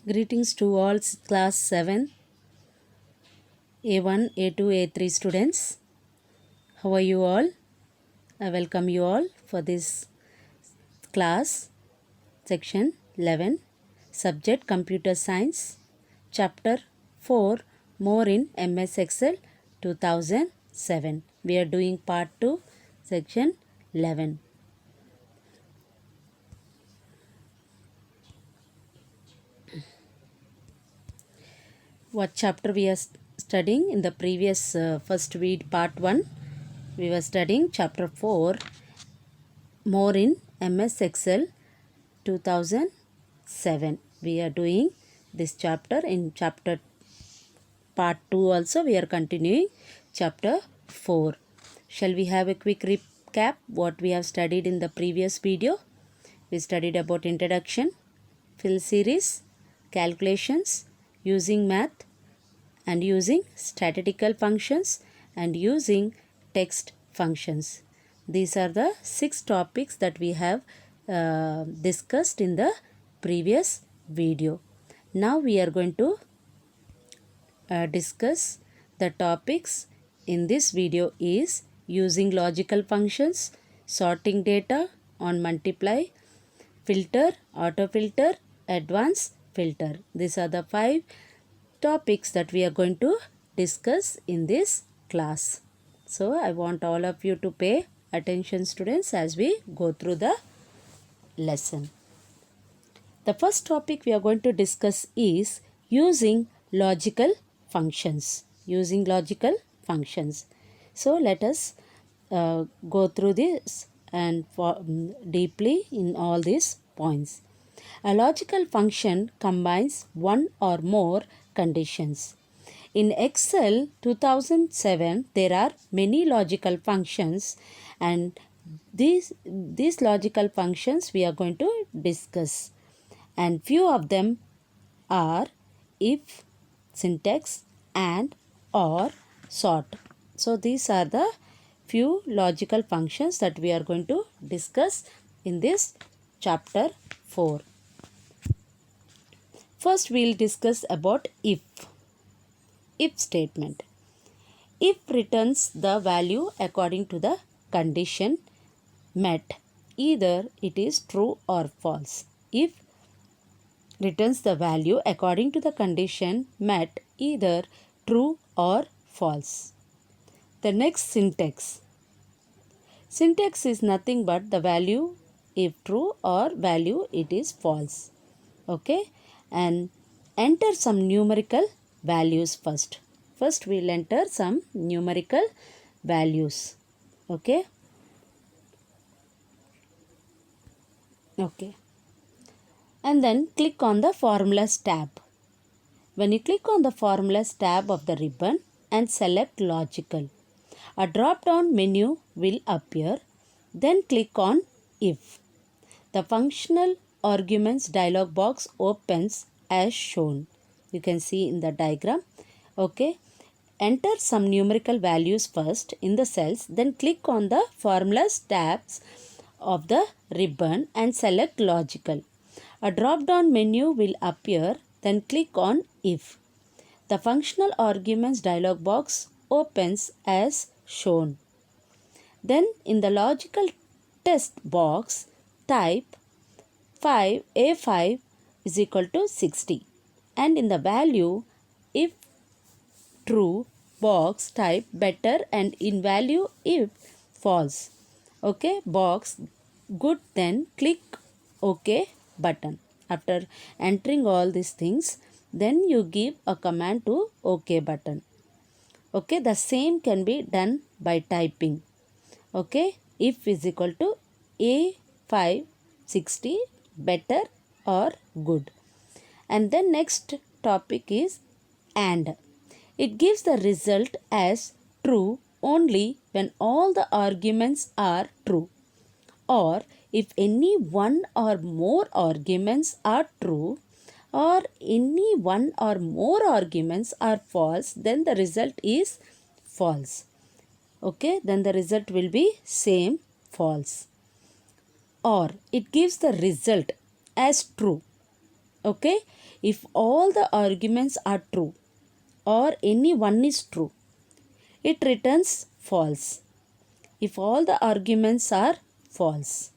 Greetings to all class 7, A1, A2, A3 students. How are you all? I welcome you all for this class, section 11, subject Computer Science, chapter 4, more in MS Excel 2007. We are doing part 2, section 11. What chapter we are studying? In the previous first read part 1, we were studying chapter 4, more in MS Excel 2007. We are doing this chapter. In chapter part 2 also we are continuing chapter 4. Shall we have a quick recap what we have studied in the previous video? We studied about introduction, fill series, calculations, using math and using statistical functions and using text functions. These are the 6 topics that we have discussed in the previous video. Now we are going to discuss the topics in this video is using logical functions, sorting data on multiply, filter, auto filter, advanced filter. These are the 5 topics that we are going to discuss in this class. So I want all of you to pay attention, students, as we go through the lesson. The first topic we are going to discuss is using logical functions. Using logical functions. So let us go through this and deeply in all these points. A logical function combines one or more conditions. In Excel 2007, there are many logical functions, and these logical functions we are going to discuss. And few of them are if, syntax, and, or, sort. So these are the few logical functions that we are going to discuss in this chapter 4. First we will discuss about if. If statement. If returns the value according to the condition met, either it is true or false. If returns the value according to the condition met, either true or false. The next syntax. Syntax is nothing but the value if true or value it is false. Okay, and enter some numerical values first. First we will enter some numerical values. Okay. Okay. And then click on the formulas tab. When you click on the formulas tab of the ribbon and select logical, a drop down menu will appear. Then click on if. The functional arguments dialog box opens as shown. You can see in the diagram. Okay. Enter some numerical values first in the cells, then click on the formulas tabs of the ribbon and select logical. A drop down menu will appear, then click on if. The functional arguments dialog box opens as shown. Then in the logical test box type A5 is equal to 60, and in the value if true box type better, and in value if false. Okay, box good, then click OK button. After entering all these things, then you give a command to OK button. Okay, the same can be done by typing. Okay, if is equal to A560 better or good. And then next topic is and. It gives the result as true only when all the arguments are true, or if any one or more arguments are true, or any one or more arguments are false, then the result is false. Okay, then the result will be same false. Or it gives the result as true. Okay, if all the arguments are true or any one is true, it returns false. If all the arguments are false,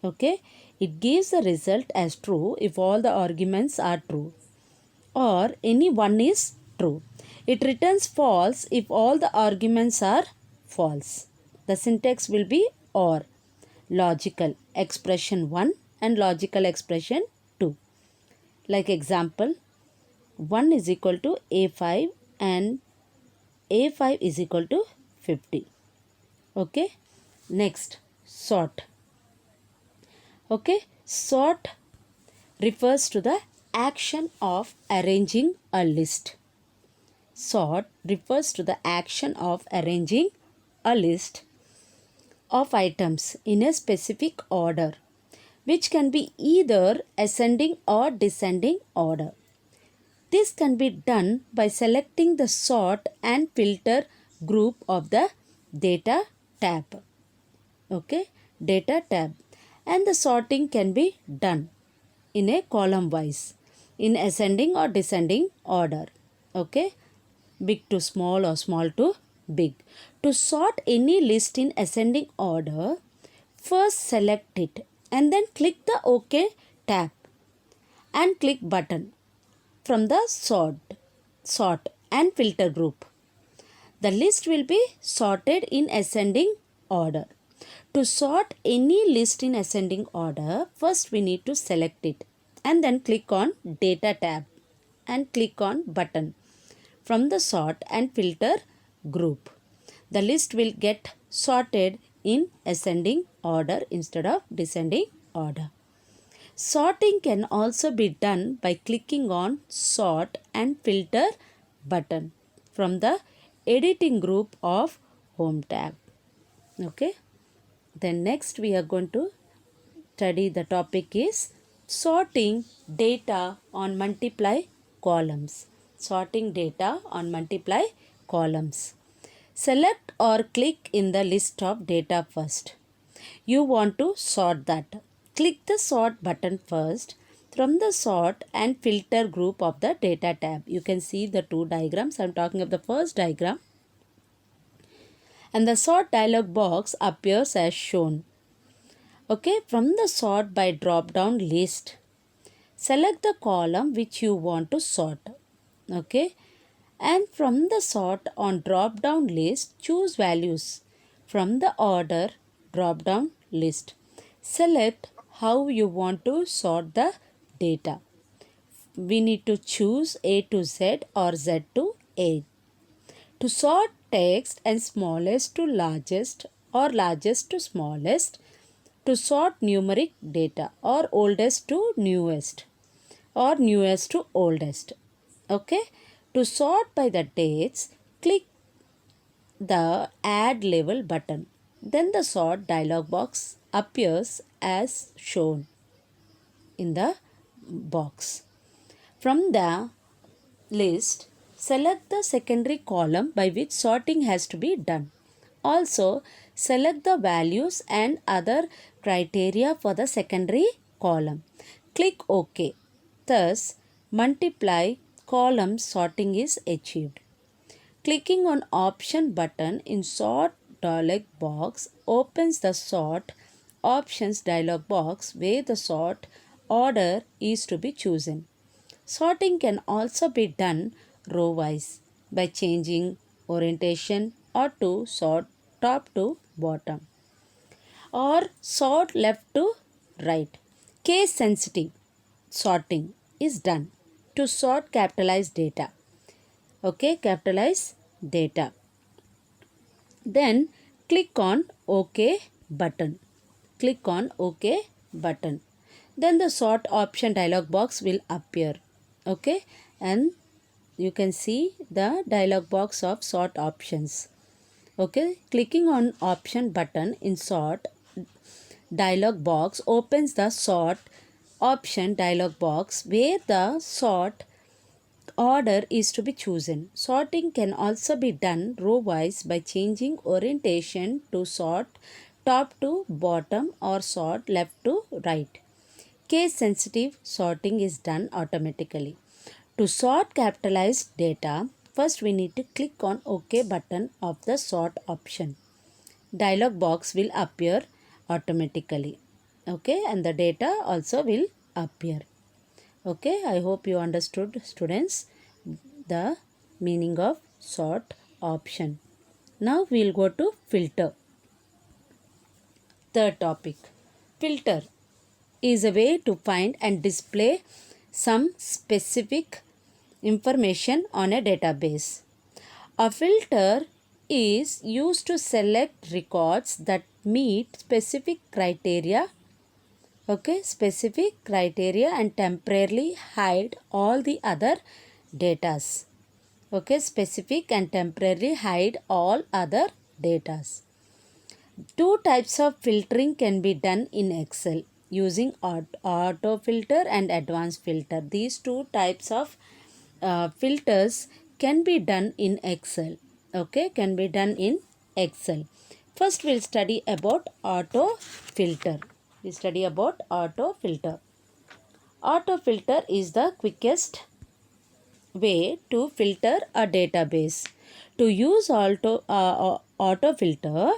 okay, it gives the result as true if all the arguments are true or any one is true. It returns false if all the arguments are false. The syntax will be or. Logical expression 1 and logical expression 2. Like example, 1 is equal to a5 and a5 is equal to 50. Okay. Next, sort. Okay. Sort refers to the action of arranging a list. Sort refers to the action of arranging a list of items in a specific order, which can be either ascending or descending order. This can be done by selecting the sort and filter group of the data tab. Okay, data tab. And the sorting can be done in a column wise, in ascending or descending order. Okay, big to small or small to big. To sort any list in ascending order, first select it and then click the OK tab and click button from the sort and filter group. The list will be sorted in ascending order. To sort any list in ascending order, first we need to select it and then click on data tab and click on button from the sort and filter group. The list will get sorted in ascending order instead of descending order. Sorting can also be done by clicking on sort and filter button from the editing group of home tab. Okay. Then next we are going to study the topic is sorting data on multiply columns. Sorting data on multiply columns. Select or click in the list of data first. You want to sort that. Click the sort button first from the sort and filter group of the data tab. You can see the two diagrams. I am talking of the first diagram. And the sort dialog box appears as shown. Okay, from the sort by drop down list, select the column which you want to sort. Okay, and from the sort on drop down list, choose values from the order drop down list. Select how you want to sort the data. We need to choose A to Z or Z to A. To sort text and smallest to largest or largest to smallest. To sort numeric data or oldest to newest or newest to oldest. Okay. To sort by the dates, click the add label button. Then the sort dialog box appears as shown in the box. From the list, select the secondary column by which sorting has to be done. Also, select the values and other criteria for the secondary column. Click OK. Thus, multiply column sorting is achieved. Clicking on option button in sort dialog box opens the sort options dialog box where the sort order is to be chosen. Sorting can also be done row wise by changing orientation or to sort top to bottom or sort left to right. Case sensitive sorting is done to sort capitalized data. Okay, capitalize data. Then click on OK button. Click on OK button. Then the sort option dialog box will appear. Okay, and you can see the dialog box of sort options. Okay, clicking on option button in sort dialog box opens the sort option dialog box where the sort order is to be chosen. Sorting can also be done row wise by changing orientation to sort top to bottom or sort left to right. Case sensitive sorting is done automatically. To sort capitalized data, first we need to click on OK button of the sort option. Dialog box will appear automatically. Okay, and the data also will appear. Okay, I hope you understood, students, the meaning of sort option. Now we will go to filter. Third topic. Filter is a way to find and display some specific information on a database. A filter is used to select records that meet specific criteria, and temporarily hide all the other datas. Specific and temporarily hide all other datas. Two types of filtering can be done in Excel using auto filter and advanced filter. These two types of filters can be done in Excel. Can be done in Excel. First we'll study about auto filter. We study about auto filter. Auto filter is the quickest way to filter a database. To use auto filter,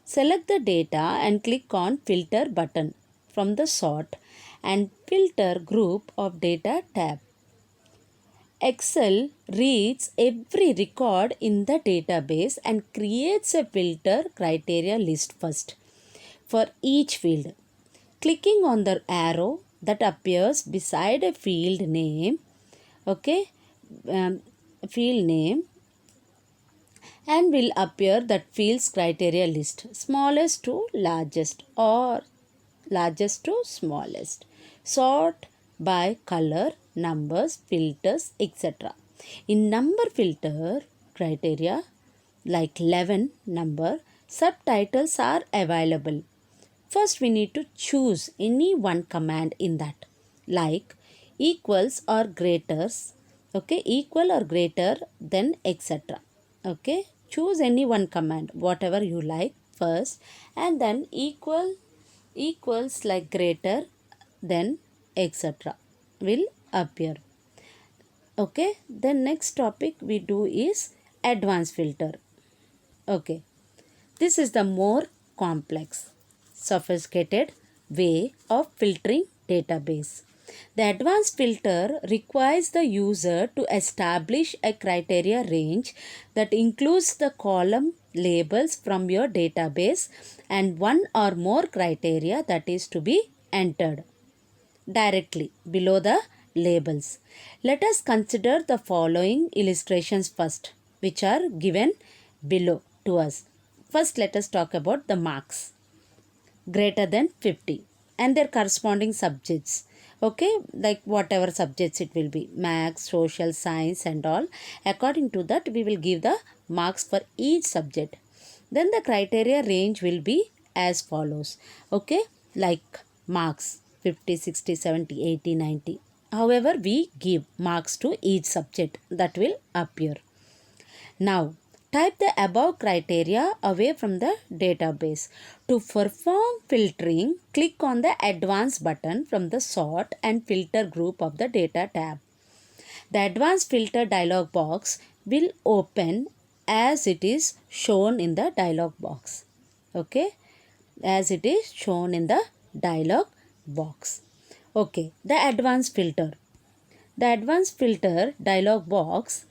select the data and click on filter button from the sort and filter group of data tab. Excel reads every record in the database and creates a filter criteria list first for each field. Clicking on the arrow that appears beside a field name, field name, and will appear that field's criteria list, smallest to largest or largest to smallest. Sort by color, numbers, filters, etc. In number filter criteria like 11 number, subtitles are available. First we need to choose any one command in that, like equals or greaters, equal or greater than, etc. Choose any one command, whatever you like first, and then equals like greater than, etc. will appear. Then next topic we do is advanced filter. This is the more complex, sophisticated way of filtering database. The advanced filter requires the user to establish a criteria range that includes the column labels from your database and one or more criteria that is to be entered directly below the labels. Let us consider the following illustrations first, which are given below to us. First, let us talk about the marks greater than 50 and their corresponding subjects. Like whatever subjects it will be, maths, social, science and all. According to that, we will give the marks for each subject. Then the criteria range will be as follows. Like marks 50, 60, 70, 80, 90. However, we give marks to each subject that will appear. Now, type the above criteria away from the database. To perform filtering, click on the Advanced button from the Sort and Filter group of the Data tab. The Advanced Filter dialog box will open as it is shown in the dialog box. As it is shown in the dialog box. The Advanced Filter. The Advanced Filter dialog box,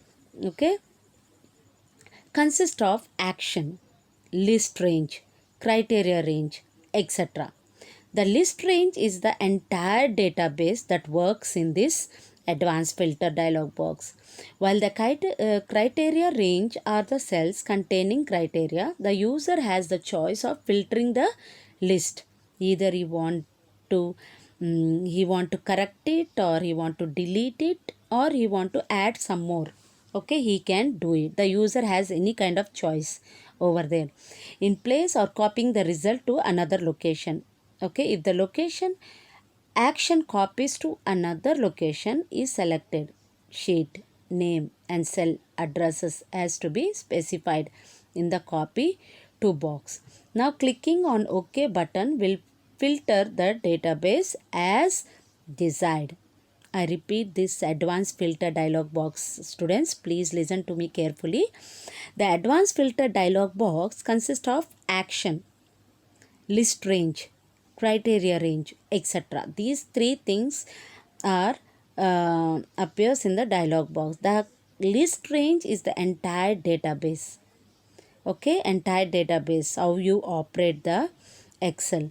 consists of action, list range, criteria range, etc. The list range is the entire database that works in this advanced filter dialog box. While the criteria range are the cells containing criteria, the user has the choice of filtering the list. Either he want to correct it, or he want to delete it, or he want to add some more. He can do it. The user has any kind of choice over there in place or copying the result to another location. If the location action copies to another location is selected, sheet name and cell addresses has to be specified in the copy to box. Now clicking on OK button will filter the database as desired. I repeat this advanced filter dialog box. Students, please listen to me carefully. The advanced filter dialog box consists of action, list range, criteria range, etc. These three things are appears in the dialog box. The list range is the entire database. Okay, entire database, how you operate the Excel.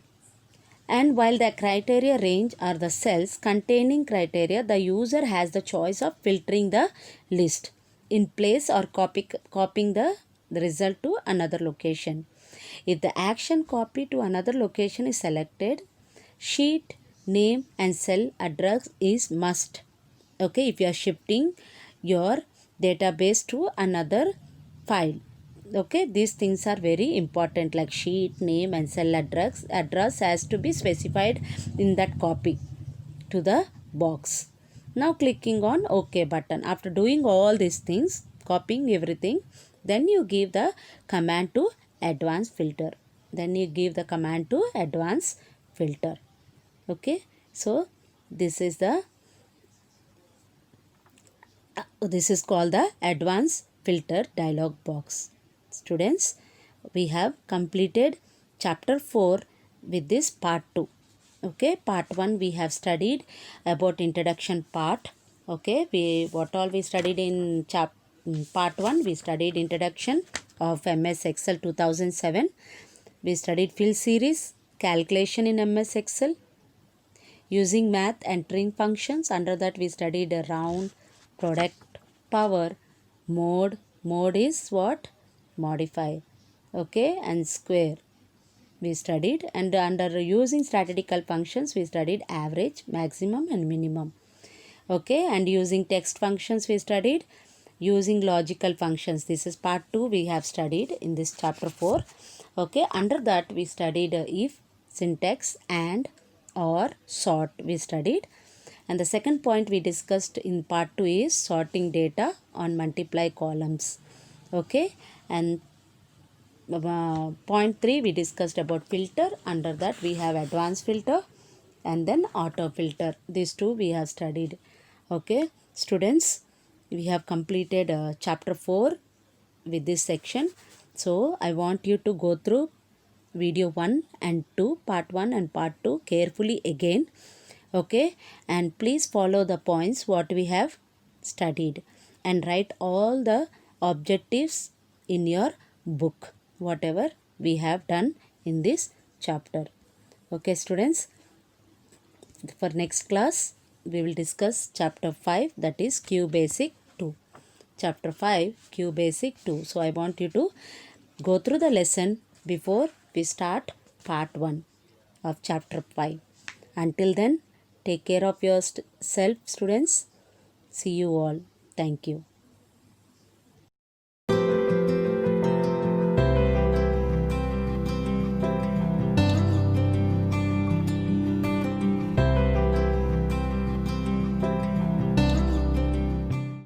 And while the criteria range are the cells containing criteria, the user has the choice of filtering the list in place or copying the result to another location. If the action copy to another location is selected, sheet name and cell address is must. Okay, if you are shifting your database to another file. Okay, these things are very important, like sheet name and cell address has to be specified in that copy to the box. Now clicking on OK button. After doing all these things, copying everything, then you give the command to advanced filter. Okay, so this is called the advanced filter dialog box. Students, we have completed chapter 4 with this part 2. Okay, part 1 we have studied about introduction part. Okay, what all we studied in part 1, we studied introduction of MS Excel 2007. We studied fill series, calculation in MS Excel, using math entering functions. Under that we studied a round, product, power, mode is what, modify. Okay, and square we studied. And under using statistical functions we studied average, maximum and minimum. Okay, and using text functions we studied. Using logical functions, this is part 2 we have studied in this chapter 4. Okay, under that we studied if, syntax, and, or, sort we studied. And the second point we discussed in part 2 is sorting data on multiply columns. Okay, and point 3 we discussed about filter. Under that we have advanced filter and then auto filter. These two we have studied. Okay, students, we have completed chapter 4 with this section. So I want you to go through video 1 and 2, part 1 and part 2 carefully again. Okay, and please follow the points what we have studied and write all the objectives in your book, whatever we have done in this chapter. Okay, students, for next class we will discuss chapter 5, that is Q Basic 2. Chapter 5, Q Basic 2. So I want you to go through the lesson before we start part 1 of chapter 5. Until then, take care of yourself, students. See you all. Thank you.